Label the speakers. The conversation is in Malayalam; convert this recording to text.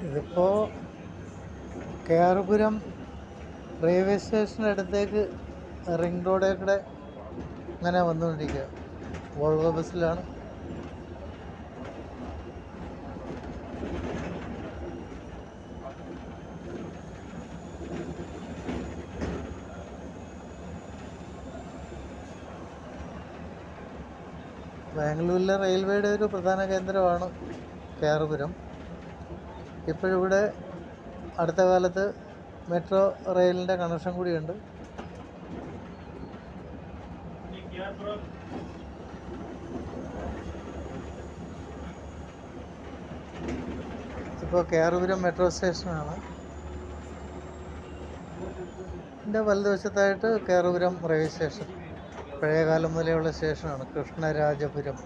Speaker 1: ഇതിപ്പോൾ കെയർപുരം റെയിൽവേ സ്റ്റേഷൻ്റെ അടുത്തേക്ക് റിംഗ് റോഡിൽ കൂടെ അങ്ങനെ വന്നുകൊണ്ടിരിക്കുക. വോൾവോ ബസ്സിലാണ്. ബാംഗ്ലൂരിലെ റെയിൽവേയുടെ ഒരു പ്രധാന കേന്ദ്രമാണ് കെയർപുരം. ഇപ്പോഴിവിടെ അടുത്ത കാലത്ത് മെട്രോ റെയിലിൻ്റെ കണക്ഷൻ കൂടിയുണ്ട്. ഇപ്പോൾ കെയർപുരം മെട്രോ സ്റ്റേഷനാണ്. ഇതിൻ്റെ വലതുവശത്തായിട്ട് കെയർപുരം റെയിൽവേ സ്റ്റേഷൻ, പഴയകാലം മുതലെയുള്ള സ്റ്റേഷനാണ്. കൃഷ്ണരാജപുരം.